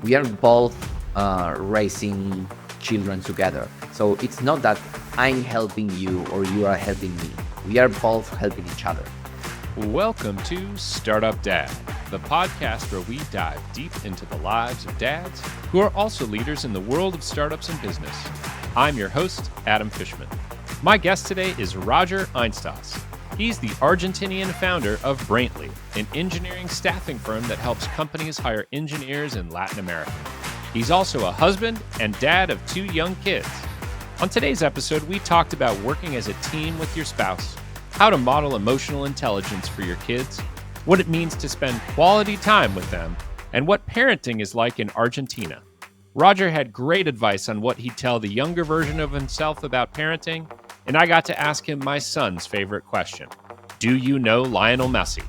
we are both raising children together. So it's not that I'm helping you or you are helping me. We are both helping each other. Welcome to Startup Dad, the podcast where we dive deep into the lives of dads who are also leaders in the world of startups and business. I'm your host, Adam Fishman. My guest today is Roger Einstoss. He's the Argentinian founder of Brantley, an engineering staffing firm that helps companies hire engineers in Latin America. He's also a husband and dad of 2 young kids. On today's episode, we talked about working as a team with your spouse, how to model emotional intelligence for your kids, what it means to spend quality time with them, and what parenting is like in Argentina. Roger had great advice on what he'd tell the younger version of himself about parenting, and I got to ask him my son's favorite question. Do you know Lionel Messi?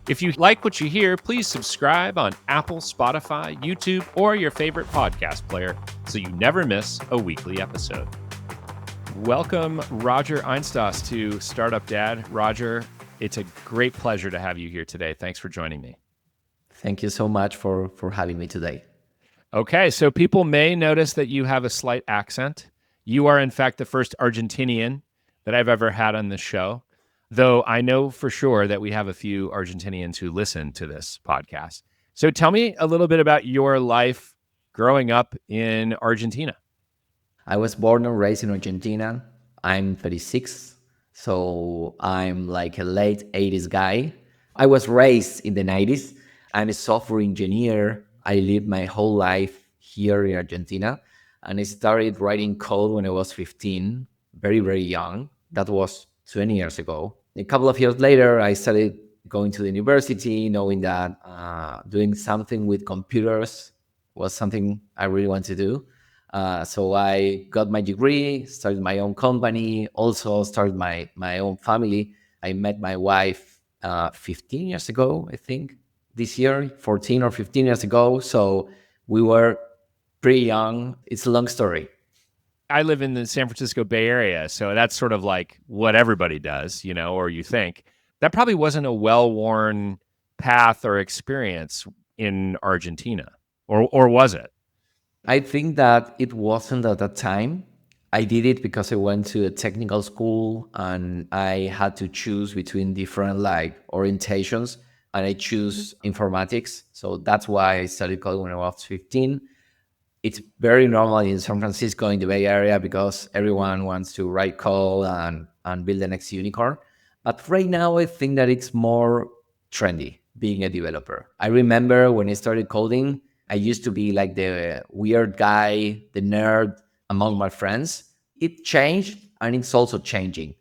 If you like what you hear, please subscribe on Apple, Spotify, YouTube, or your favorite podcast player so you never miss a weekly episode. Welcome, Roger Einstoss, to Startup Dad. Roger, it's a great pleasure to have you here today. Thanks for joining me. Thank you so much for having me today. Okay, so people may notice that you have a slight accent. You are, in fact, the first Argentinian that I've ever had on this show, though I know for sure that we have a few Argentinians who listen to this podcast. So tell me a little bit about your life growing up in Argentina. I was born and raised in Argentina. I'm 36, so I'm like a late 80s guy. I was raised in the 90s. I'm a software engineer. I lived my whole life here in Argentina, and I started writing code when I was 15, very, very young. That was 20 years ago. A couple of years later, I started going to the university, knowing that doing something with computers was something I really wanted to do. So I got my degree, started my own company, also started my own family. I met my wife 15 years ago, I think, this year, 14 or 15 years ago. So we were pretty young. It's a long story. I live in the San Francisco Bay Area, so that's sort of like what everybody does, or you think. That probably wasn't a well-worn path or experience in Argentina, or was it? I think that it wasn't at that time. I did it because I went to a technical school and I had to choose between different orientations, and I choose informatics. So that's why I studied coding when I was 15. It's very normal in San Francisco, in the Bay Area, because everyone wants to write code and build the next unicorn. But right now, I think that it's more trendy being a developer. I remember when I started coding, I used to be like the weird guy, the nerd among my friends. It changed, and it's also changing.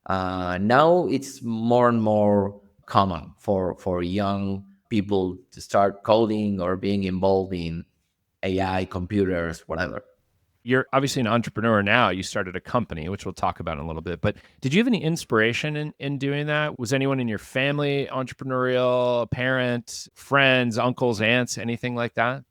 Now it's more and more common for young people to start coding or being involved in AI, computers, whatever. You're obviously an entrepreneur now. You started a company, which we'll talk about in a little bit. But did you have any inspiration in doing that? Was anyone in your family entrepreneurial, a parent, friends, uncles, aunts, anything like that?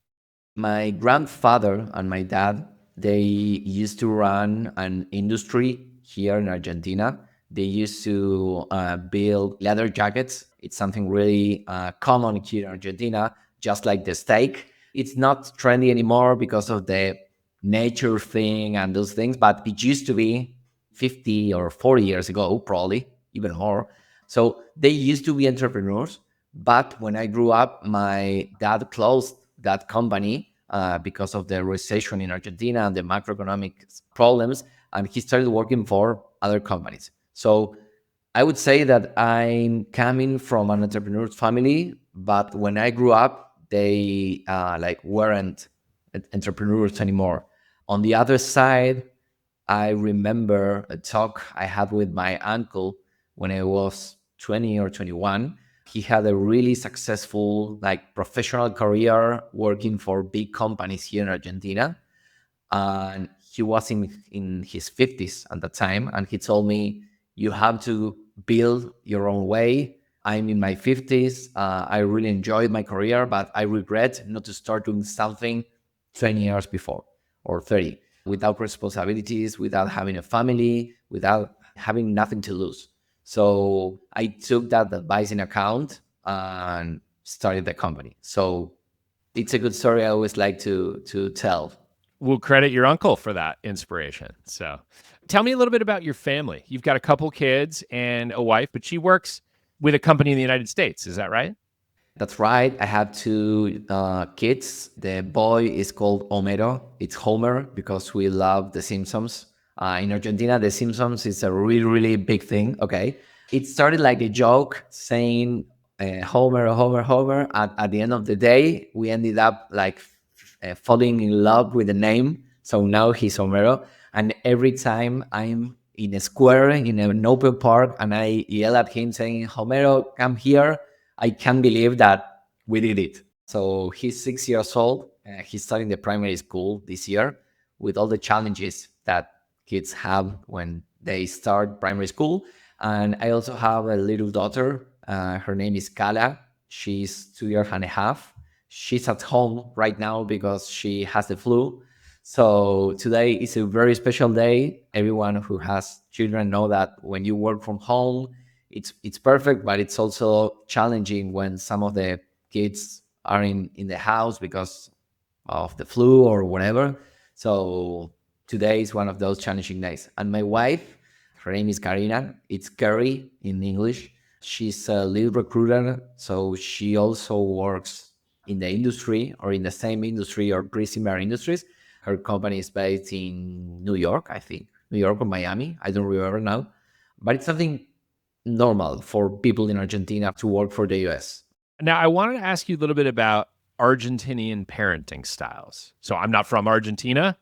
My grandfather and my dad, they used to run an industry here in Argentina. They used to build leather jackets. It's something really common here in Argentina, just like the steak. It's not trendy anymore because of the nature thing and those things, but it used to be 50 or 40 years ago, probably even more. So they used to be entrepreneurs. But when I grew up, my dad closed that company because of the recession in Argentina and the macroeconomic problems, and he started working for other companies. So I would say that I'm coming from an entrepreneur's family, but when I grew up, they weren't entrepreneurs anymore. On the other side, I remember a talk I had with my uncle when I was 20 or 21. He had a really successful professional career working for big companies here in Argentina. And he was in his 50s at the time. And he told me, you have to build your own way. I'm in my 50s. I really enjoyed my career, but I regret not to start doing something 20 years before or 30 without responsibilities, without having a family, without having nothing to lose. So I took that advice in account and started the company. So It's a good story I always like to tell. We'll credit your uncle for that inspiration. So tell me a little bit about your family. You've got a couple kids and a wife, but she works with a company in the United States. Is that right? That's right. I have two kids. The boy is called Homero. It's Homer because we love The Simpsons. In Argentina, The Simpsons is a really, really big thing. Okay. It started like a joke saying Homer, Homer, Homer. At the end of the day, we ended up like falling in love with the name. So now he's Homero. And every time I'm in a square, in an open park, and I yell at him saying, Homero, come here, I can't believe that we did it. So he's 6 years old. He's starting the primary school this year with all the challenges that kids have when they start primary school. And I also have a little daughter. Her name is Kala. She's 2 years and a half. She's at home right now because she has the flu. So today is a very special day. Everyone who has children know that when you work from home, it's perfect, but it's also challenging when some of the kids are in the house because of the flu or whatever. So today is one of those challenging days. And my wife, her name is Karina. It's Carrie in English. She's a lead recruiter. So she also works in the industry or in the same industry or pretty similar industries. Her company is based in New York, I think. New York or Miami. I don't remember now. But it's something normal for people in Argentina to work for the US. Now, I wanted to ask you a little bit about Argentinian parenting styles. So I'm not from Argentina.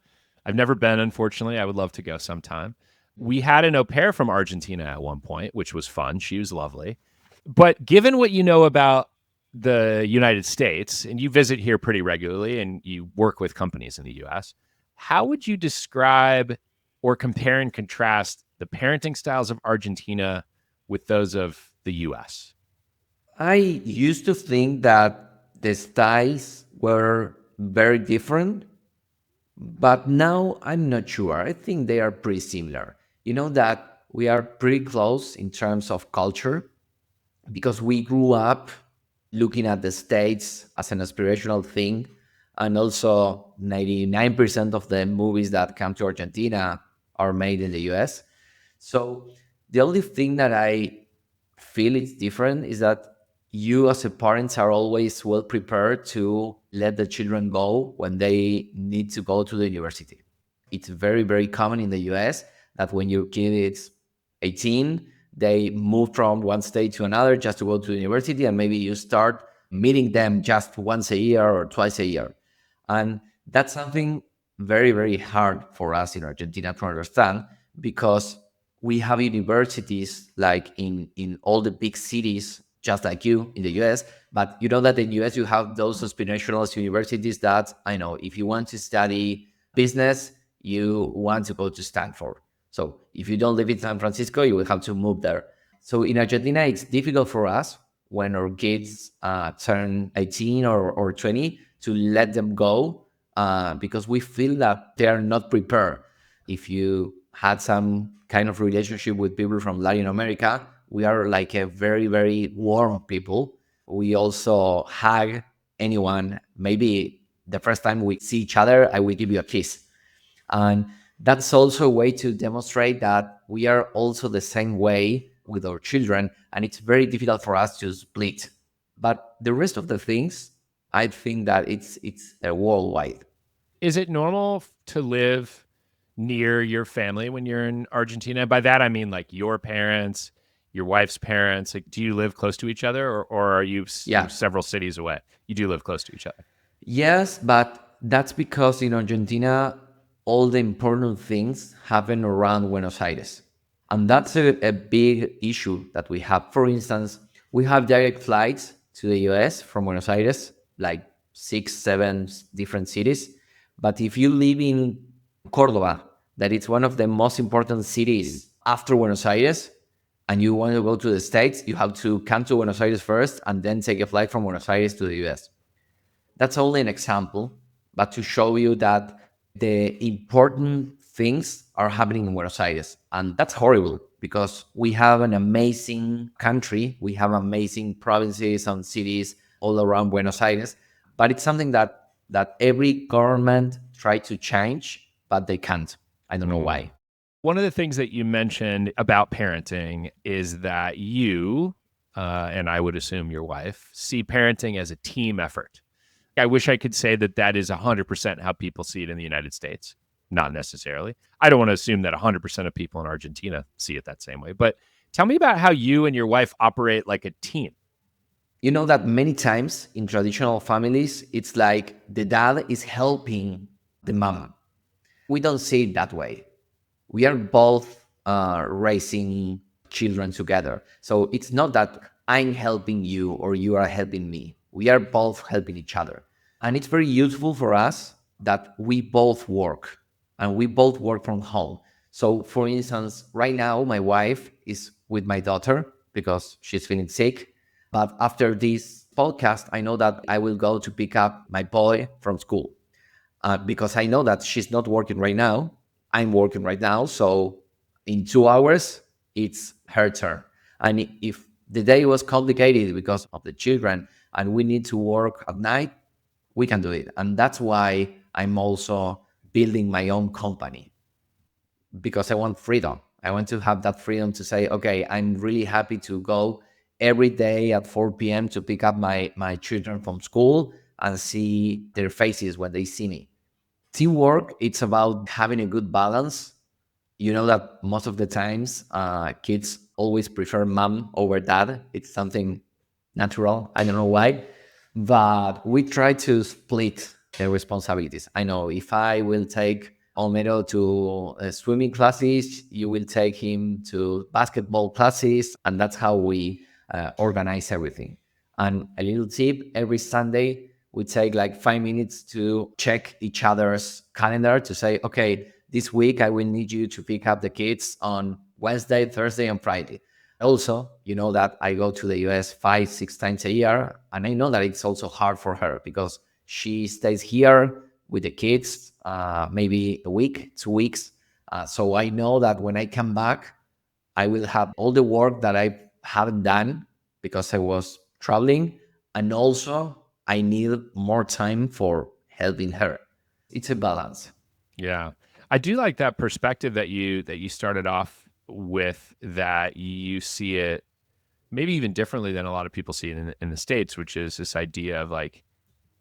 I've never been, unfortunately. I would love to go sometime. We had an au pair from Argentina at one point, which was fun. She was lovely. But given what you know about the United States, and you visit here pretty regularly and you work with companies in the US, how would you describe or compare and contrast the parenting styles of Argentina with those of the US? I used to think that the styles were very different, but now I'm not sure. I think they are pretty similar. You know that we are pretty close in terms of culture because we grew up looking at the States as an aspirational thing. And also, 99% of the movies that come to Argentina are made in the US. So, the only thing that I feel is different is that you, as a parents, are always well prepared to let the children go when they need to go to the university. It's very, very common in the US that when your kid is 18, they move from one state to another just to go to the university, and maybe you start meeting them just once a year or twice a year. And that's something very, very hard for us in Argentina to understand because we have universities like in all the big cities, just like you in the US. But you know that in the US, you have those aspirational universities that I know if you want to study business, you want to go to Stanford. So if you don't live in San Francisco, you will have to move there. So in Argentina, it's difficult for us when our kids turn 18 or 20 to let them go because we feel that they are not prepared. If you had some kind of relationship with people from Latin America, we are like a very, very warm people. We also hug anyone. Maybe the first time we see each other, I will give you a kiss. And that's also a way to demonstrate that we are also the same way with our children. And it's very difficult for us to split. But the rest of the things, I think that it's worldwide. Is it normal to live near your family when you're in Argentina? By that, I mean like your parents, your wife's parents. Like, do you live close to each other or are you Yeah. several cities away? You do live close to each other. Yes, but that's because in Argentina, all the important things happen around Buenos Aires. And that's a big issue that we have. For instance, we have direct flights to the US from Buenos Aires, like six, seven different cities. But if you live in Cordoba, that it's one of the most important cities after Buenos Aires, and you want to go to the States, you have to come to Buenos Aires first and then take a flight from Buenos Aires to the US. That's only an example, but to show you that the important things are happening in Buenos Aires. And that's horrible because we have an amazing country. We have amazing provinces and cities all around Buenos Aires. But it's something that every government try to change, but they can't. I don't know why. One of the things that you mentioned about parenting is that you, and I would assume your wife, see parenting as a team effort. I wish I could say that that is 100% how people see it in the United States. Not necessarily. I don't want to assume that 100% of people in Argentina see it that same way. But tell me about how you and your wife operate like a team. You know that many times in traditional families, it's like the dad is helping the mom. We don't see it that way. We are both raising children together. So it's not that I'm helping you or you are helping me. We are both helping each other. And it's very useful for us that we both work and we both work from home. So, for instance, right now, my wife is with my daughter because she's feeling sick. But after this podcast, I know that I will go to pick up my boy from school because I know that she's not working right now. I'm working right now. So in 2 hours, it's her turn. And if the day was complicated because of the children and we need to work at night, we can do it. And that's why I'm also building my own company because I want freedom. I want to have that freedom to say, okay, I'm really happy to go every day at 4 p.m. to pick up my children from school and see their faces when they see me. Teamwork, it's about having a good balance. You know that most of the times kids always prefer mom over dad. It's something natural. I don't know why, but we try to split the responsibilities. I know if I will take Olmedo to swimming classes, you will take him to basketball classes, and that's how we organize everything. And a little tip: every Sunday we take like 5 minutes to check each other's calendar to say, okay, this week I will need you to pick up the kids on Wednesday, Thursday, and Friday. Also, you know that I go to the US 5, 6 times a year, and I know that it's also hard for her because she stays here with the kids maybe a week, 2 weeks. So I know that when I come back, I will have all the work that I haven't done because I was traveling, and also I need more time for helping her. It's a balance. Yeah. I do like that perspective that you started off with, that you see it maybe even differently than a lot of people see it in the States, which is this idea of like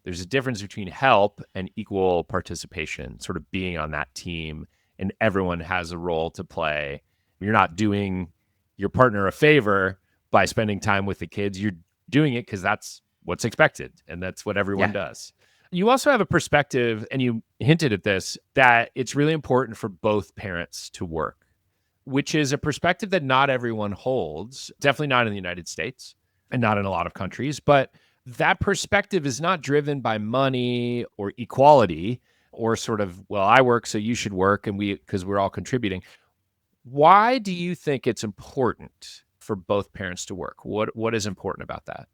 there's a difference between help and equal participation, sort of being on that team, and everyone has a role to play. You're not doing your partner a favor by spending time with the kids. You're doing it because that's what's expected and that's what everyone Yeah. does. You also have a perspective, and you hinted at this, that it's really important for both parents to work, which is a perspective that not everyone holds, definitely not in the United States and not in a lot of countries. But that perspective is not driven by money or equality or sort of, well, I work, so you should work, and because we're all contributing. Why do you think it's important for both parents to work? What is important about that?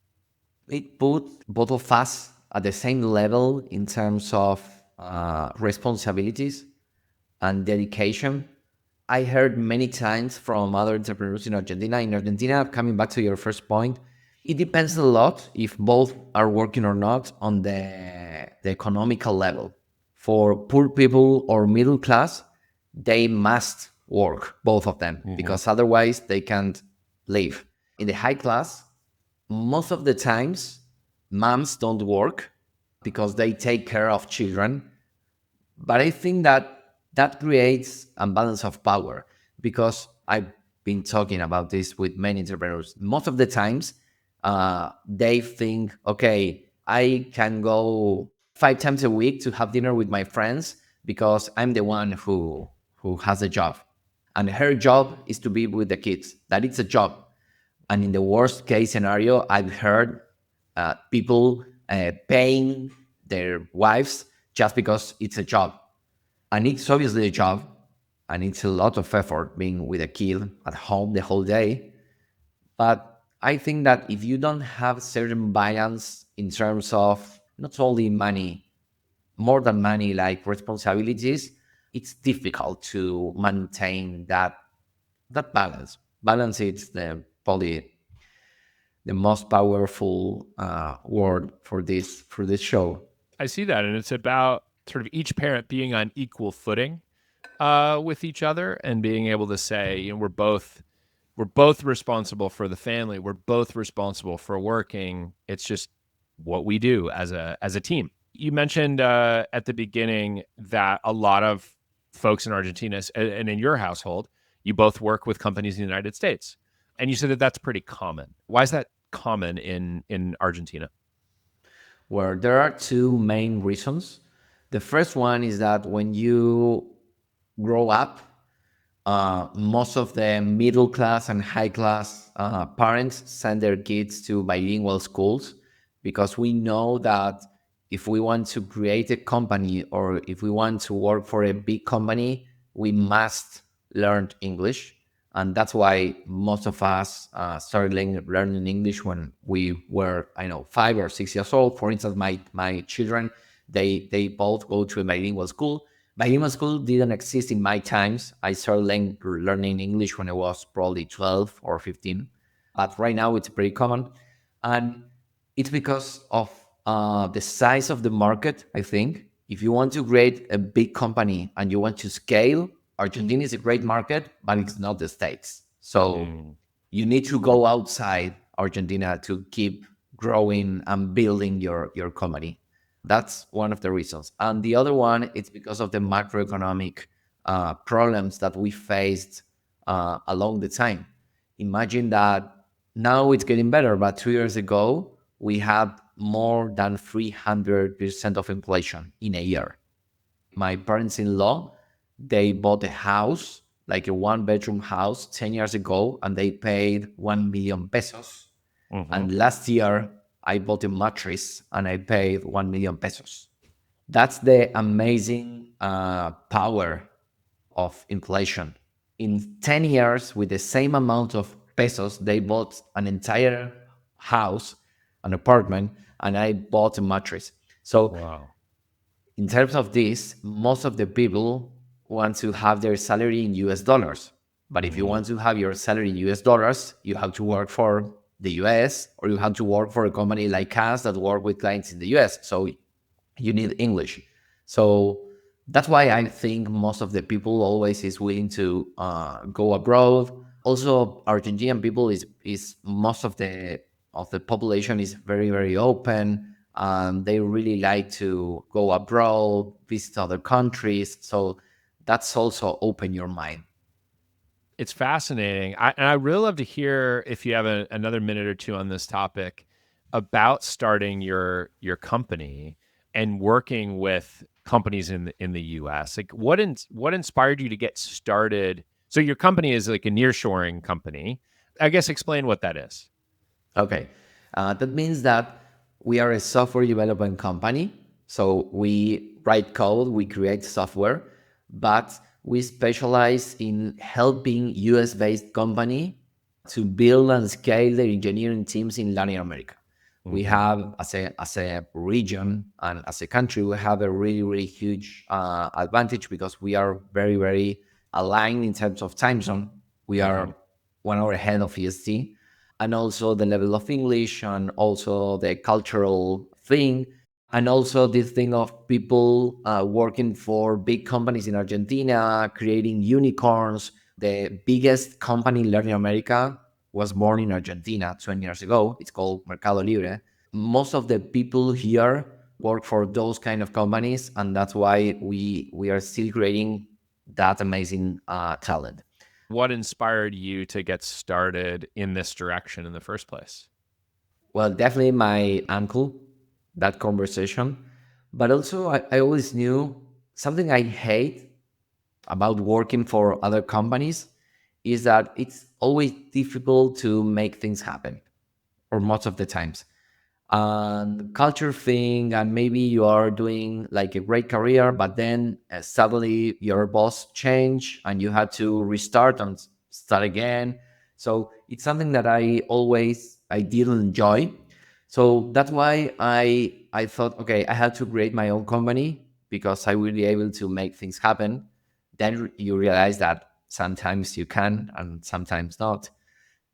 It put both of us at the same level in terms of responsibilities and dedication. I heard many times from other entrepreneurs in Argentina. In Argentina, coming back to your first point, it depends a lot if both are working or not on the economical level. For poor people or middle class, they must work, both of them, because otherwise they can't live. In the high class, most of the times, moms don't work because they take care of children, but I think that that creates a balance of power because I've been talking about this with many entrepreneurs. Most of the times, they think, okay, I can go 5 times a week to have dinner with my friends because I'm the one who has a job, and her job is to be with the kids. That it's a job, and in the worst case scenario, I've heard people paying their wives just because it's a job. And it's obviously a job, and it's a lot of effort being with a kid at home the whole day. But I think that if you don't have certain balance in terms of not only money, more than money, like responsibilities, it's difficult to maintain that balance. Balance is the probably the most powerful word for this show. I see that, and it's about sort of each parent being on equal footing with each other and being able to say, we're both responsible for the family. We're both responsible for working. It's just what we do as a team. You mentioned at the beginning that a lot of folks in Argentina and in your household, you both work with companies in the United States, and you said that that's pretty common. Why is that common in Argentina? Where there are two main reasons. The first one is that when you grow up, most of the middle class and high class parents send their kids to bilingual schools because we know that if we want to create a company or if we want to work for a big company, we must learn English. And that's why most of us started learning English when we were, I know, 5 or 6 years old. For instance, my children, they both go to a bilingual school. Bilingual school didn't exist in my times. I started learning English when I was probably 12 or 15. But right now it's pretty common. And it's because of the size of the market, I think. If you want to create a big company and you want to scale, Argentina is a great market, but it's not the States. So Mm. you need to go outside Argentina to keep growing and building your company. That's one of the reasons. And the other one, it's because of the macroeconomic problems that we faced along the time. Imagine that now it's getting better, but 2 years ago, we had more than 300% of inflation in a year. My parents-in-law, they bought a house, like a one-bedroom house 10 years ago, and they paid 1 million pesos. Hmm. And last year, I bought a mattress and I paid 1 million pesos. That's the amazing power of inflation. In 10 years, with the same amount of pesos, they bought an entire house, an apartment, and I bought a mattress. So Wow. in terms of this, most of the people want to have their salary in US dollars. But if you Hmm. want to have your salary in US dollars, you have to work for the US or you have to work for a company like us that work with clients in the US. So you need English. So that's why I think most of the people always is willing to go abroad. Also, Argentinian people is most of the population is very open. They really like to go abroad, visit other countries. So that's also open your mind. It's fascinating. And I really love to hear if you have another minute or two on this topic about starting your company and working with companies in the US. Like what inspired you to get started? So your company is like a nearshoring company. I guess explain what that is. Okay. That means that we are a software development company. So we write code, we create software, but we specialize in helping US based company to build and scale their engineering teams in Latin America. We Hmm. have, as a region and as a country, we have a really huge advantage because we are very aligned in terms of time zone. We Hmm. are 1 hour ahead of EST, and also the level of English and also the cultural thing. And also this thing of people working for big companies in Argentina, creating unicorns. The biggest company in Latin America was born in Argentina 20 years ago. It's called Mercado Libre. Most of the people here work for those kind of companies, and that's why we are still creating that amazing talent. What inspired you to get started in this direction in the first place? Well, definitely my uncle, that conversation. But also, I always knew something I hate about working for other companies is that it's always difficult to make things happen, or most of the times. And culture thing, and maybe you are doing like a great career, but then suddenly your boss change and you have to restart and start again. So it's something that I didn't enjoy. So that's why I thought, okay, I have to create my own company because I will be able to make things happen. Then you realize that sometimes you can and sometimes not,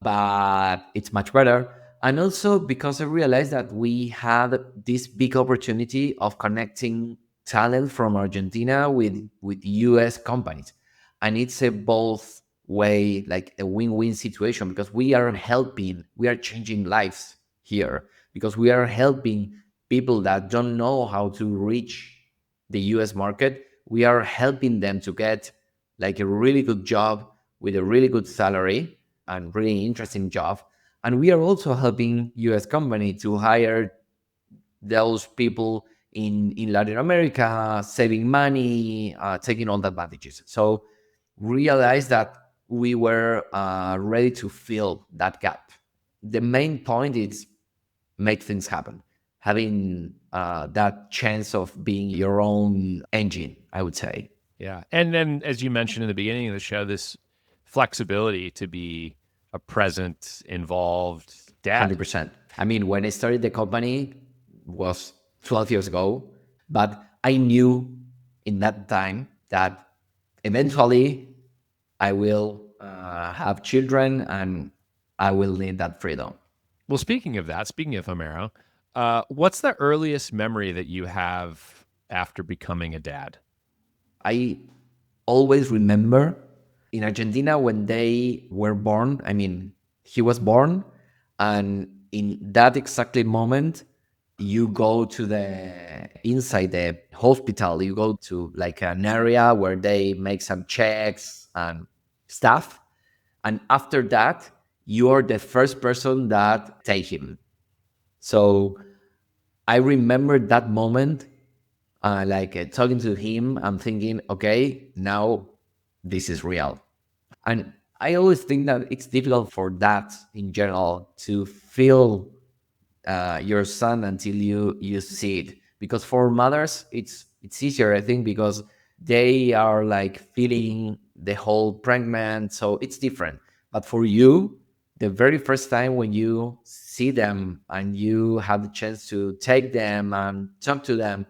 but it's much better. And also because I realized that we had this big opportunity of connecting talent from Argentina with US companies. And it's a both way, like a win-win situation, because we are changing lives here, because we are helping people that don't know how to reach the US market. We are helping them to get like a really good job with a really good salary and really interesting job. And we are also helping US company to hire those people in Latin America, saving money, taking all the advantages. So realize that we were ready to fill that gap. The main point is make things happen, having that chance of being your own engine, I would say. Yeah. And then, as you mentioned in the beginning of the show, this flexibility to be a present, involved dad. 100%. I mean, when I started the company was 12 years ago, but I knew in that time that eventually I will have children and I will need that freedom. Well, speaking of that, speaking of Homero, what's the earliest memory that you have after becoming a dad? I always remember in Argentina when they were born. I mean, he was born, and in that exactly moment, you go to the inside the hospital. You go to like an area where they make some checks and stuff, and after that, you are the first person that take him. So I remember that moment talking to him. I'm thinking, okay, now this is real. And I always think that it's difficult for that in general to feel your son until you see it. Because for mothers, it's easier, I think, because they are like feeling the whole pregnant, so it's different. But for you, the very first time when you see them and you have the chance to take them and talk to them,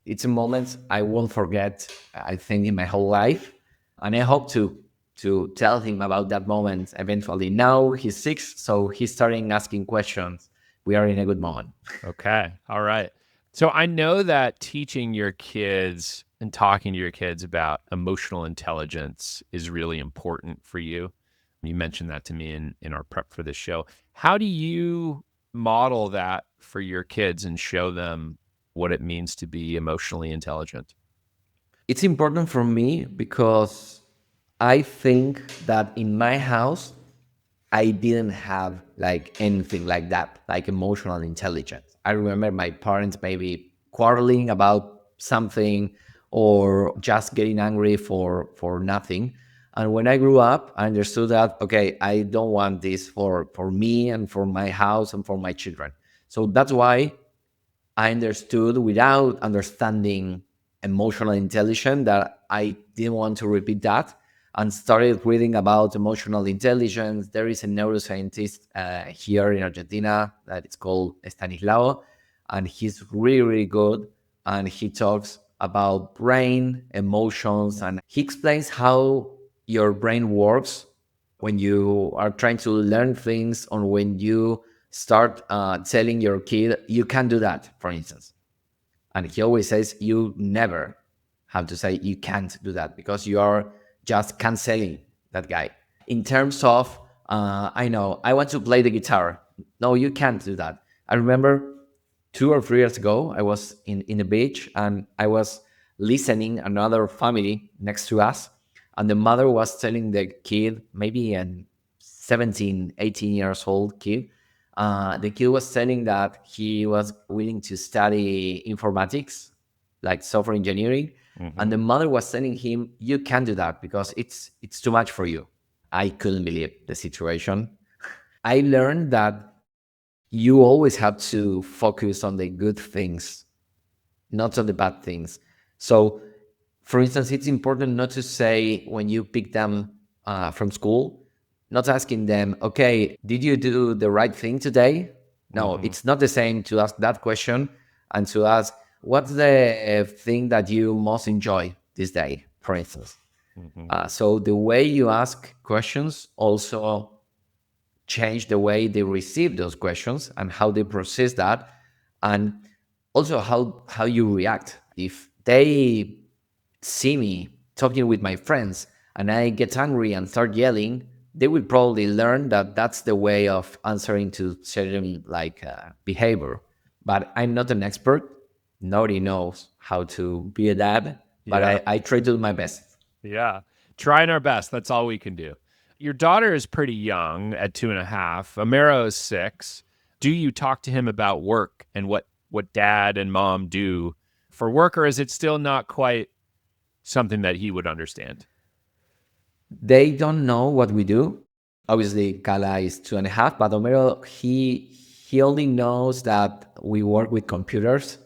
it's a moment I won't forget, I think, in my whole life. And I hope to tell him about that moment eventually. Now he's 6, so he's starting asking questions. We are in a good moment. Okay. All right. So I know that teaching your kids and talking to your kids about emotional intelligence is really important for you. You mentioned that to me in our prep for this show. How do you model that for your kids and show them what it means to be emotionally intelligent? It's important for me because I think that in my house, I didn't have like anything like that, like emotional intelligence. I remember my parents maybe quarreling about something or just getting angry for nothing. And when I grew up, I understood that okay, I don't want this for me and for my house and for my children. So that's why I understood without understanding emotional intelligence that I didn't want to repeat that and started reading about emotional intelligence. There is a neuroscientist here in Argentina that it's called Stanislao, and he's really, really good. And he talks about brain, emotions, and he explains how your brain works when you are trying to learn things or when you start telling your kid you can do that, for instance. And he always says you never have to say you can't do that because you are just canceling that guy. In terms of, I know, I want to play the guitar. No, you can't do that. I remember 2 or 3 years ago, I was in the beach and I was listening another family next to us. And the mother was telling the kid, maybe an 17, 18 years old kid, the kid was telling that he was willing to study informatics, like software engineering. And the mother was telling him, you can't do that because it's too much for you. I couldn't believe the situation. I learned that you always have to focus on the good things, not on the bad things. So, for instance, it's important not to say when you pick them from school, not asking them, okay, did you do the right thing today? No, it's not the same to ask that question and to ask, what's the thing that you most enjoy this day, for instance? So the way you ask questions also change the way they receive those questions and how they process that, and also how you react. If they see me talking with my friends and I get angry and start yelling, they will probably learn that that's the way of answering to certain behavior. But I'm not an expert. Nobody knows how to be a dad, but Yeah. I try to do my best. Yeah. Trying our best. That's all we can do. Your daughter is pretty young at 2.5. Amaro is 6. Do you talk to him about work and what dad and mom do for work, or is it still not quite something that he would understand? They don't know what we do. Obviously, Kala is 2.5, but Homero, he only knows that we work with computers.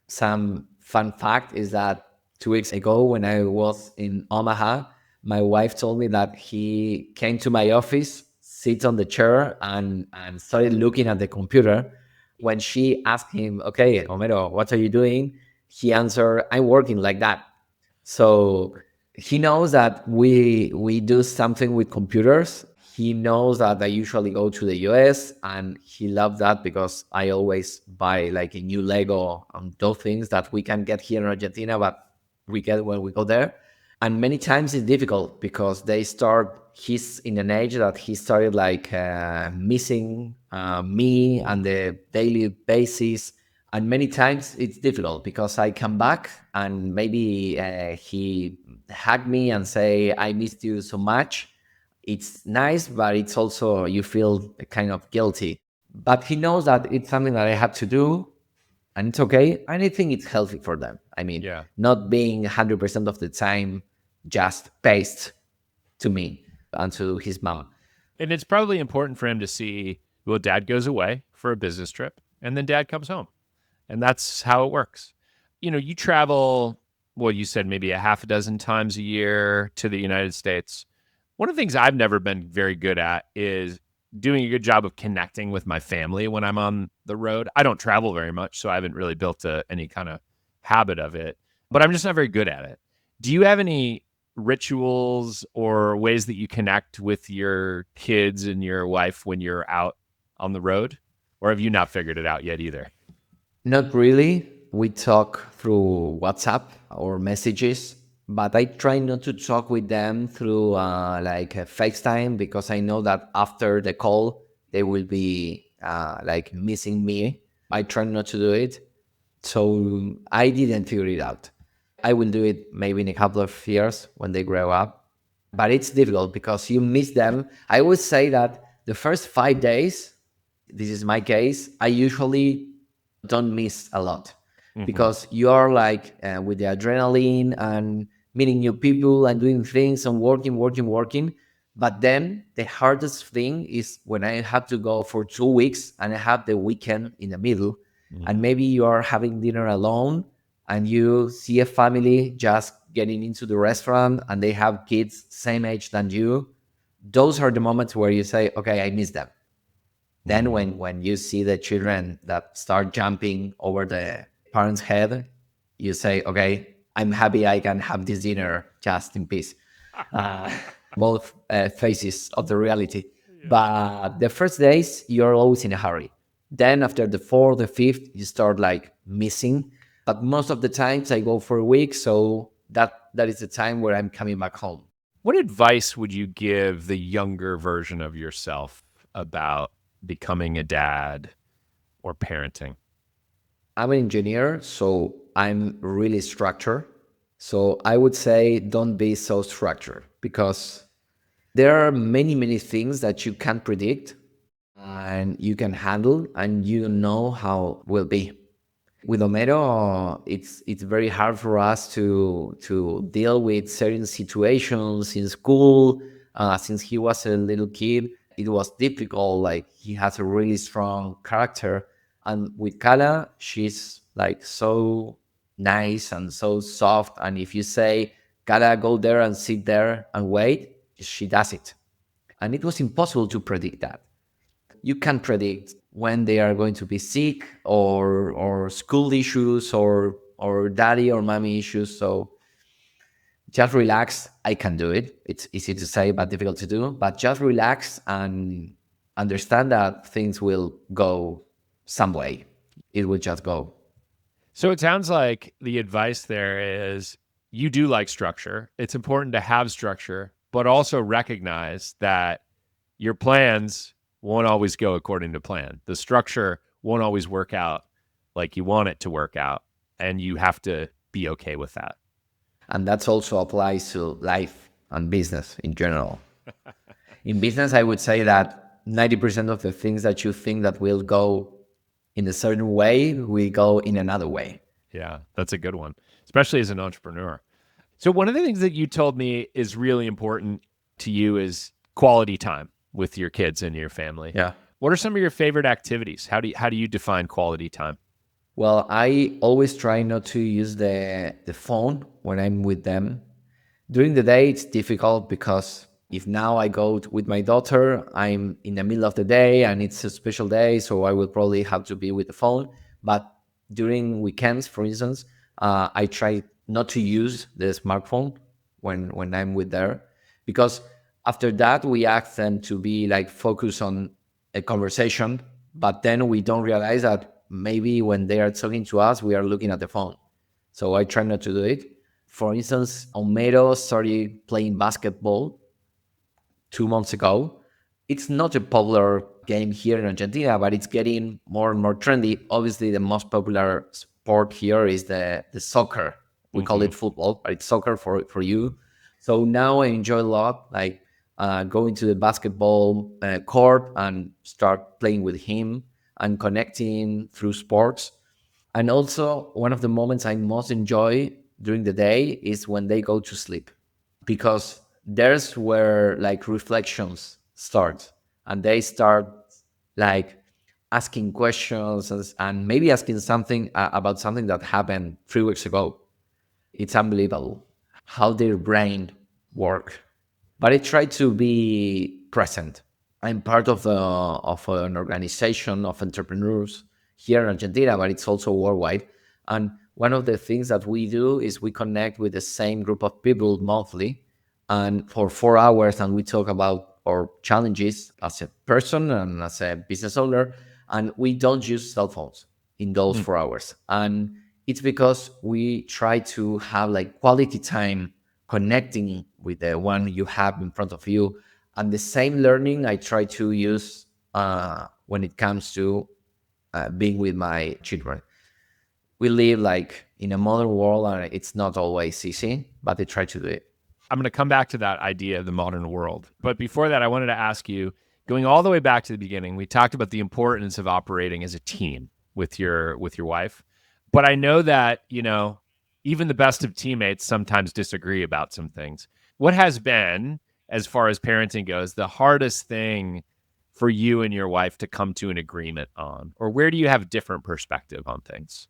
Some fun fact is that 2 weeks ago, when I was in Omaha, my wife told me that he came to my office, sits on the chair, and started looking at the computer. When she asked him, "Okay, Homero, what are you doing?" He answered, "I'm working like that." So he knows that we do something with computers. He knows that I usually go to the US, and he loves that because I always buy like a new Lego and those things that we can get here in Argentina, but we get when we go there. And many times it's difficult because he's in an age that he started missing me on the daily basis. And many times it's difficult because I come back and maybe he hug me and say, "I missed you so much." It's nice, but it's also, you feel kind of guilty. But he knows that it's something that I have to do, and it's okay. And I think it's healthy for them. I mean, Yeah. not being 100% of the time just based to me and to his mom. And it's probably important for him to see, well, dad goes away for a business trip and then dad comes home. And that's how it works. You travel, well, you said maybe a half a dozen times a year to the United States. One of the things I've never been very good at is doing a good job of connecting with my family when I'm on the road. I don't travel very much, so I haven't really built any kind of habit of it, but I'm just not very good at it. Do you have any rituals or ways that you connect with your kids and your wife when you're out on the road? Or have you not figured it out yet either? Not really. We talk through WhatsApp or messages, but I try not to talk with them through FaceTime, because I know that after the call, they will be missing me. I try not to do it. So I didn't figure it out. I will do it maybe in a couple of years when they grow up. But it's difficult because you miss them. I would say that the first 5 days, this is my case, I usually don't miss a lot, Mm-hmm. because you are with the adrenaline and meeting new people and doing things and working. But then the hardest thing is when I have to go for 2 weeks and I have the weekend in the middle, and maybe you are having dinner alone and you see a family just getting into the restaurant and they have kids same age than you. Those are the moments where you say, "Okay, I miss them." Then Mm-hmm. when you see the children that start jumping over the parents' head, you say, "Okay, I'm happy I can have this dinner just in peace." Uh, both faces of the reality. Yeah. But the first days, you're always in a hurry. Then after the fourth, the fifth, you start missing. But most of the times I go for a week, so that is the time where I'm coming back home. What advice would you give the younger version of yourself about becoming a dad or parenting? I'm an engineer, so I'm really structured. So I would say don't be so structured, because there are many things that you can't predict and you can handle and you don't know how will be. With Homero, it's very hard for us to deal with certain situations in school. Since he was a little kid, it was difficult. Like, he has a really strong character, and with Kala, she's so nice and so soft. And if you say, "Kala, go there and sit there and wait," she does it. And it was impossible to predict that. You can't predict when they are going to be sick, or school issues, or daddy or mommy issues. So just relax. I can do it. It's easy to say but difficult to do. But just relax and understand that things will go some way. It will just go. So it sounds like the advice there is you do like structure. It's important to have structure, but also recognize that your plans won't always go according to plan. The structure won't always work out like you want it to work out, and you have to be okay with that. And that also applies to life and business in general. In business, I would say that 90% of the things that you think that will go in a certain way will go in another way. Yeah, that's a good one, especially as an entrepreneur. So one of the things that you told me is really important to you is quality time with your kids and your family. Yeah. What are some of your favorite activities? How do you define quality time? Well, I always try not to use the phone when I'm with them. During the day, it's difficult because if now I go with my daughter, I'm in the middle of the day and it's a special day, so I will probably have to be with the phone. But during weekends, for instance, I try not to use the smartphone when I'm with there, because after that we ask them to be like focused on a conversation, but then we don't realize that maybe when they are talking to us, we are looking at the phone. So I try not to do it. For instance, Homero started playing basketball 2 months ago. It's not a popular game here in Argentina, but it's getting more and more trendy. Obviously, the most popular sport here is the soccer. We call Mm-hmm. it football, but it's soccer for you. So now I enjoy a lot, like going to the basketball court and start playing with him and connecting through sports. And also, one of the moments I most enjoy during the day is when they go to sleep, because there's where like reflections start, and they start like asking questions and maybe asking something about something that happened 3 weeks ago. It's unbelievable how their brain work. But I try to be present. I'm part of an organization of entrepreneurs here in Argentina, but it's also worldwide. And one of the things that we do is we connect with the same group of people monthly, and for 4 hours, and we talk about our challenges as a person and as a business owner. And we don't use cell phones in those 4 hours. And it's because we try to have like quality time connecting with the one you have in front of you. And the same learning I try to use when it comes to being with my children. We live like in a modern world, and it's not always easy, but I try to do it. I'm going to come back to that idea of the modern world. But before that, I wanted to ask you, going all the way back to the beginning, we talked about the importance of operating as a team with your wife. But I know that, even the best of teammates sometimes disagree about some things. What has been, as far as parenting goes, the hardest thing for you and your wife to come to an agreement on? Or where do you have different perspective on things?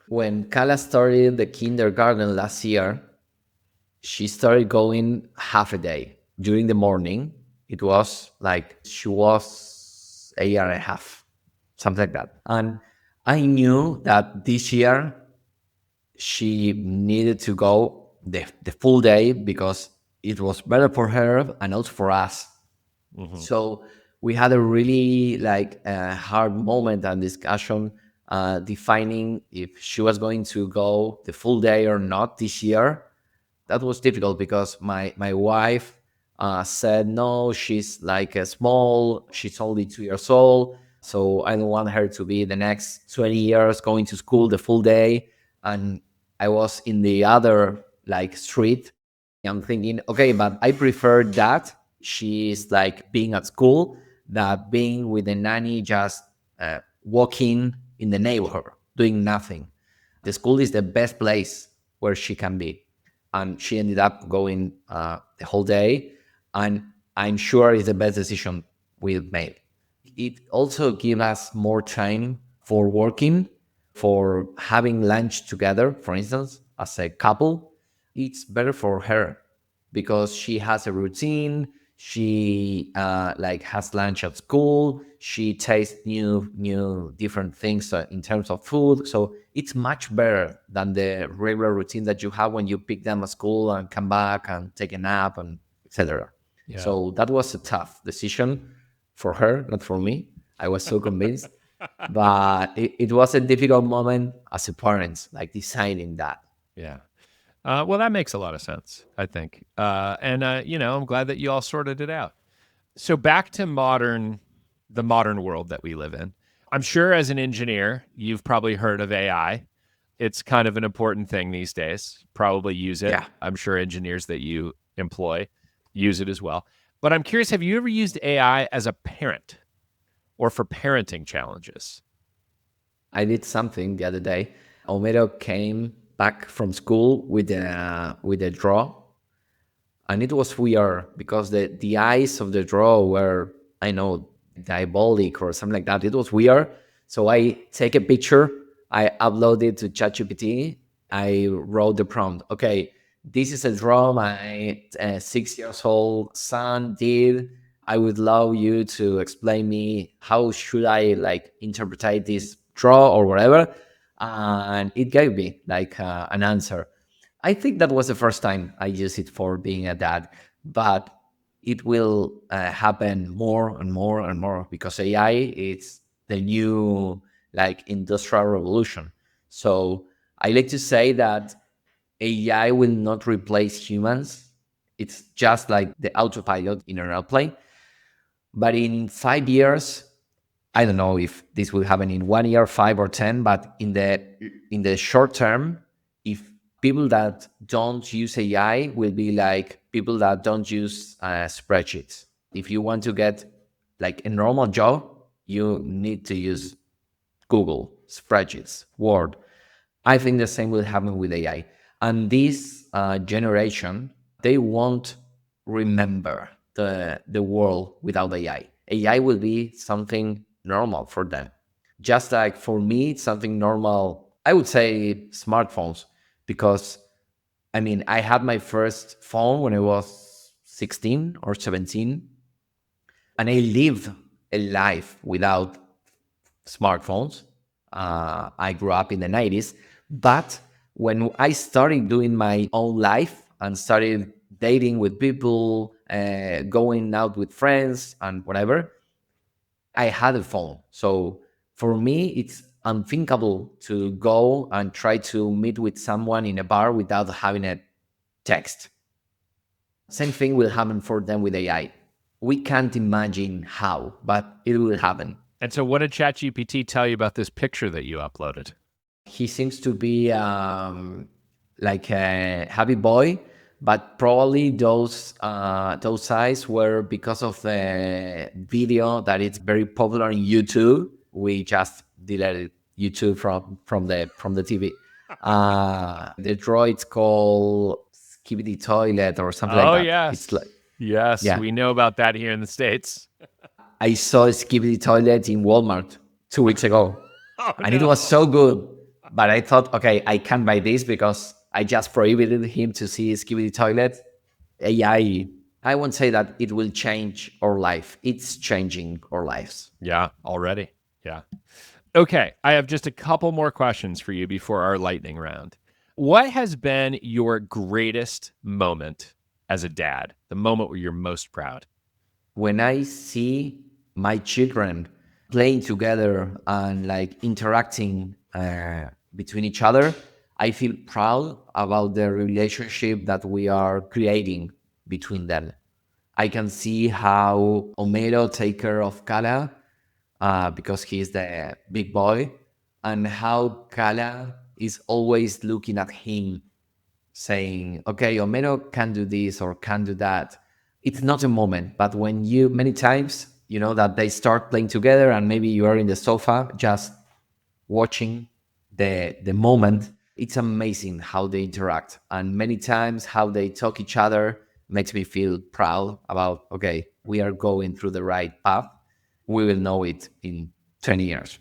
When Kala started the kindergarten last year, she started going half a day. During the morning, it was like she was a year and a half, something like that. And I knew that this year she needed to go the full day because it was better for her and also for us. Mm-hmm. So we had a really like hard moment and discussion defining if she was going to go the full day or not this year. That was difficult because my wife said no, she's like a small, she's only 2 years old, so I don't want her to be the next 20 years going to school the full day. And I was in the other like street. I'm thinking, okay, but I prefer that she's like being at school, that being with the nanny, just walking in the neighborhood doing nothing. The school is the best place where she can be. And she ended up going the whole day. And I'm sure it's the best decision we've made. It also gives us more time for working, for having lunch together, for instance, as a couple. It's better for her because she has a routine. She like has lunch at school. She tastes new different things in terms of food. So it's much better than the regular routine that you have when you pick them at school and come back and take a nap and etc. Yeah. So that was a tough decision, for her, not for me. I was so convinced. But it was a difficult moment as a parent, like deciding that. Yeah. Well, that makes a lot of sense, I think. I'm glad that you all sorted it out. So back to the modern world that we live in. I'm sure as an engineer, you've probably heard of AI. It's kind of an important thing these days. Probably use it. Yeah, I'm sure engineers that you employ use it as well. But I'm curious, have you ever used AI as a parent or for parenting challenges? I did something the other day. Homero came back from school with a draw, and it was weird because the eyes of the draw were, I know, diabolic or something like that. It was weird. So I take a picture, I upload it to ChatGPT. I wrote the prompt. Okay, this is a draw my 6 years old son did. I would love you to explain me how should I like interpret this draw or whatever. And it gave me like an answer. I think that was the first time I used it for being a dad, but it will happen more and more and more because AI is the new like industrial revolution. So I like to say that AI will not replace humans. It's just like the autopilot in an airplane. But in 5 years, I don't know if this will happen in 1 year, 5 or 10, but in the short term, if people that don't use AI will be like people that don't use spreadsheets. If you want to get like a normal job, you need to use Google, spreadsheets, Word. I think the same will happen with AI. And this generation, they won't remember the world without AI. AI will be something normal for them. Just like for me, it's something normal. I would say smartphones, because I mean, I had my first phone when I was 16 or 17, and I lived a life without smartphones. I grew up in the 90s. But when I started doing my own life and started dating with people, going out with friends, and whatever, I had a phone. So for me, it's unthinkable to go and try to meet with someone in a bar without having a text. Same thing will happen for them with AI. We can't imagine how, but it will happen. And so what did ChatGPT tell you about this picture that you uploaded? He seems to be like a happy boy, but probably those eyes were because of the video that it's very popular in YouTube. We just deleted YouTube from the TV. The droid's called Skibidi Toilet or something like Oh, that. It's yes. like, Yes, yeah, we know about that here in the States. I saw Skibidi Toilet in Walmart 2 weeks ago, Oh, and it no. was so good. But I thought, okay, I can't buy this because I just prohibited him to see Skibidi Toilet. AI, I won't say that it will change our life. It's changing our lives. Yeah, already. Yeah. Okay, I have just a couple more questions for you before our lightning round. What has been your greatest moment as a dad? The moment where you're most proud? When I see my children playing together and like interacting between each other, I feel proud about the relationship that we are creating between them. I can see how Homero take care of Kala because he's the big boy, and how Kala is always looking at him saying, okay, Homero can do this or can do that. It's not a moment, but when you, many times, you know, that they start playing together and maybe you are in the sofa just watching the moment, it's amazing how they interact. And many times how they talk each other makes me feel proud about, okay, we are going through the right path. We will know it in 20 years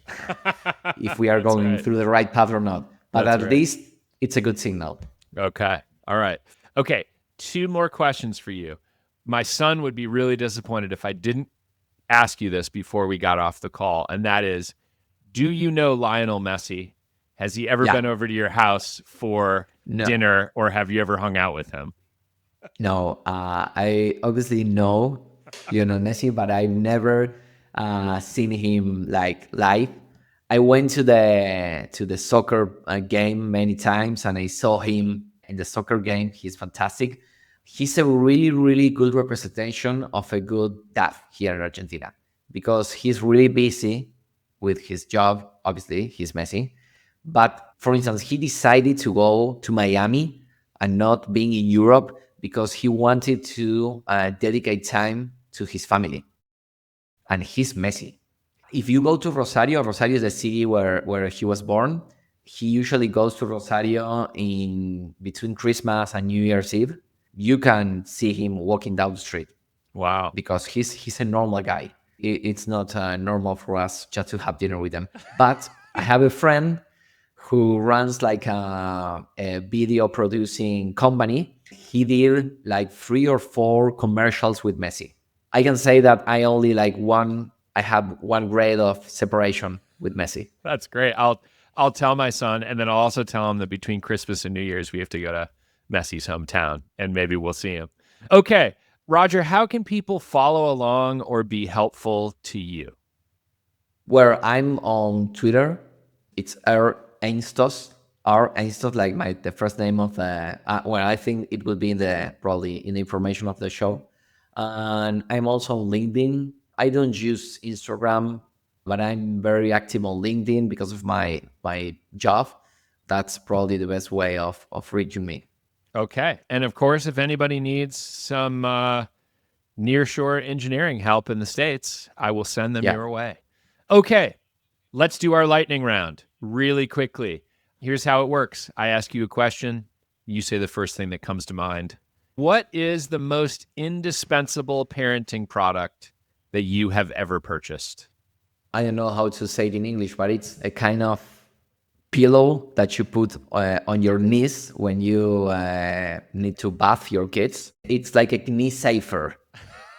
if we are That's going right. through the right path or not. But That's at right. least it's a good signal. Okay. All right. Okay. Two more questions for you. My son would be really disappointed if I didn't ask you this before we got off the call. And that is, do you know Lionel Messi? Has he ever Yeah. been over to your house for No, dinner, or have you ever hung out with him? no. I obviously know Lionel Messi, but I never. seen him like live. I went to the soccer game many times, and I saw him in the soccer game. He's fantastic. He's a really, really good representation of a good dad here in Argentina because he's really busy with his job. Obviously, he's messy. But for instance, he decided to go to Miami and not being in Europe because he wanted to dedicate time to his family. And he's messy. If you go to Rosario, Rosario is the city where he was born. He usually goes to Rosario in between Christmas and New Year's Eve. You can see him walking down the street Wow. because he's a normal guy. It's not normal for us just to have dinner with him. But I have a friend who runs like a video producing company. He did like 3 or 4 commercials with Messi. I can say that I have one grade of separation with Messi. That's great. I'll tell my son, and then I'll also tell him that between Christmas and New Year's, we have to go to Messi's hometown, and maybe we'll see him. Okay, Roger, how can people follow along or be helpful to you? Where I'm on Twitter, it's Einstoss, Einstoss, like the first name of the. Well, I think it will be probably in the information of the show, and I'm also on LinkedIn. I don't use Instagram, but I'm very active on LinkedIn because of my job. That's probably the best way of reaching me. Okay, and of course, if anybody needs some nearshore engineering help in the States, I will send them Yeah. your way. Okay, let's do our lightning round really quickly. Here's how it works. I ask you a question. You say the first thing that comes to mind. What is the most indispensable parenting product that you have ever purchased? I don't know how to say it in English, but it's a kind of pillow that you put on your knees when you need to bath your kids. It's like a knee safer.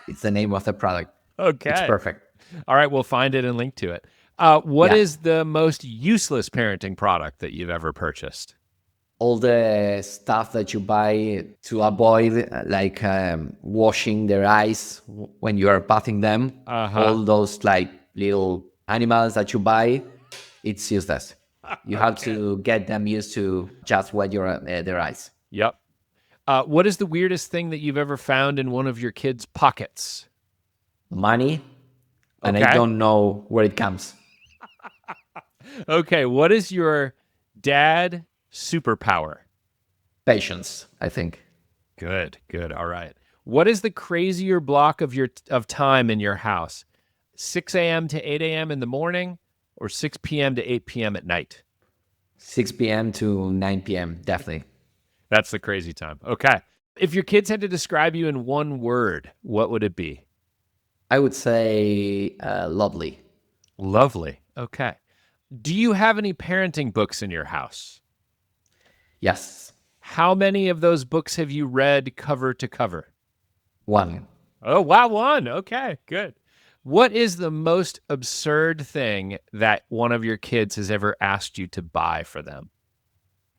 It's the name of the product. It's Okay. perfect. All right, we'll find it and link to it. What Yeah. is the most useless parenting product that you've ever purchased? All the stuff that you buy to avoid washing their eyes when you are bathing them, all those like little animals that you buy, it's useless. You have to get them used to just wet their eyes. Yep. What is the weirdest thing that you've ever found in one of your kids' pockets? Money, and I Okay. don't know where it comes. Okay. What is your dad superpower? Patience, I think. Good. Good. All right. What is the crazier block of time in your house? 6 a.m. to 8 a.m. in the morning or 6 p.m. to 8 p.m. at night? 6 p.m. to 9 p.m., definitely. That's the crazy time. Okay. If your kids had to describe you in one word, what would it be? I would say lovely. Lovely. Okay. Do you have any parenting books in your house? Yes, How many of those books have you read cover to cover? one. Oh, wow, one. Okay, good. What is the most absurd thing that one of your kids has ever asked you to buy for them?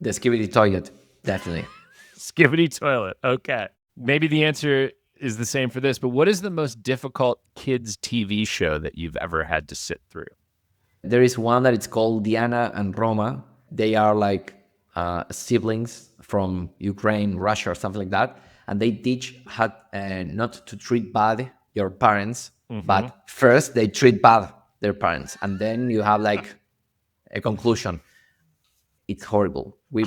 The skibidi toilet, definitely. Skibidi toilet. Okay. Maybe the answer is the same for this, but what is the most difficult kids' TV show that you've ever had to sit through? There is one that it's called Diana and Roma. They are like siblings from Ukraine, Russia, or something like that. And they teach how not to treat bad your parents, but first they treat bad their parents. And then you have like a conclusion. It's horrible. We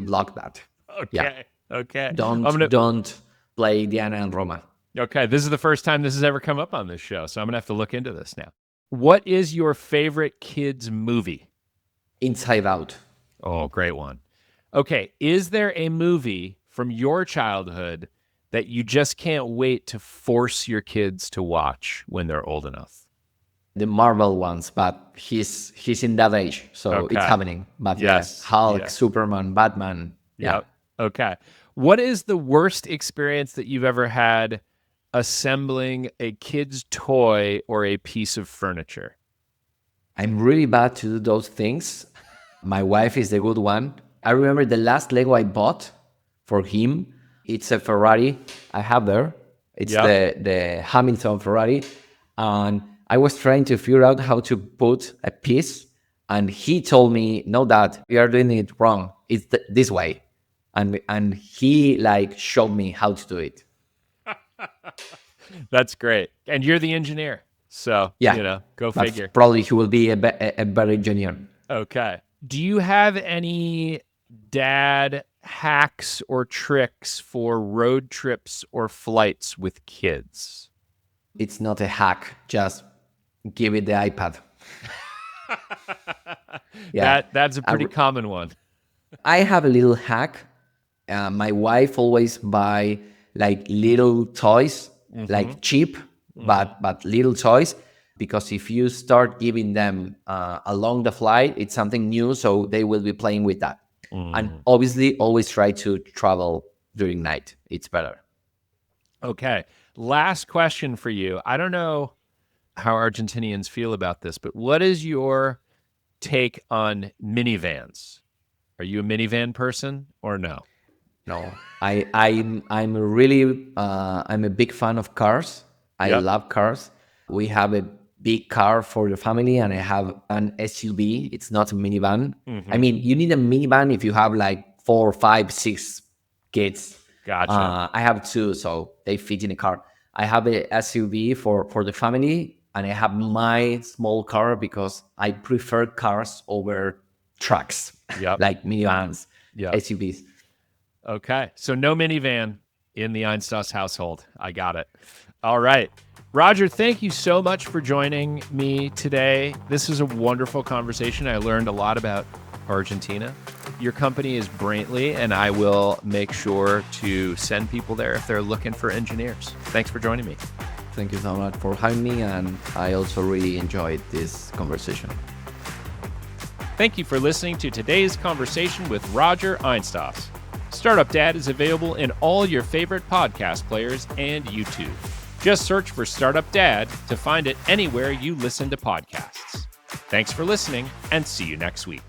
block that. Yeah. Okay. Okay. Don't play Diana and Roma. Okay, this is the first time this has ever come up on this show, so I'm going to have to look into this now. What is your favorite kids movie? Inside Out. Oh, great one. Okay, is there a movie from your childhood that you just can't wait to force your kids to watch when they're old enough? The Marvel ones, but he's in that age, so Okay. it's happening. But Yes. yeah, Hulk, Yes. Superman, Batman. Yeah. Yep. Okay. What is the worst experience that you've ever had assembling a kid's toy or a piece of furniture? I'm really bad to do those things. My wife is the good one. I remember the last Lego I bought for him. It's a Ferrari I have there. It's Yep. the Hamilton Ferrari. And I was trying to figure out how to put a piece, and he told me, "No, Dad, we are doing it wrong. It's this way," and he like showed me how to do it. That's great. And you're the engineer. So, Yeah, go but figure. probably he will be a better engineer. Okay. Do you have any dad hacks or tricks for road trips or flights with kids? It's not a hack. Just give it the iPad. Yeah, That's a pretty common one. I have a little hack. My wife always buy like little toys, like cheap, but little toys, because if you start giving them along the flight, it's something new, so they will be playing with that. And obviously, always try to travel during night. It's better. Okay. Last question for you. I don't know how Argentinians feel about this, but what is your take on minivans? Are you a minivan person or no? No, I'm really I'm a big fan of cars. I Yep. love cars. We have a big car for the family, and I have an SUV. It's not a minivan. I mean, you need a minivan if you have like 4, 5, 6 kids. Gotcha. I have two, so they fit in a car. I have a SUV for the family, and I have my small car because I prefer cars over trucks, Yep. like minivans, Yep. SUVs. Okay. So no minivan in the Einstoss household. I got it. All right. Roger, thank you so much for joining me today. This is a wonderful conversation. I learned a lot about Argentina. Your company is Brantley, and I will make sure to send people there if they're looking for engineers. Thanks for joining me. Thank you so much for having me, and I also really enjoyed this conversation. Thank you for listening to today's conversation with Roger Einstoss. Startup Dad is available in all your favorite podcast players and YouTube. Just search for Startup Dad to find it anywhere you listen to podcasts. Thanks for listening, and see you next week.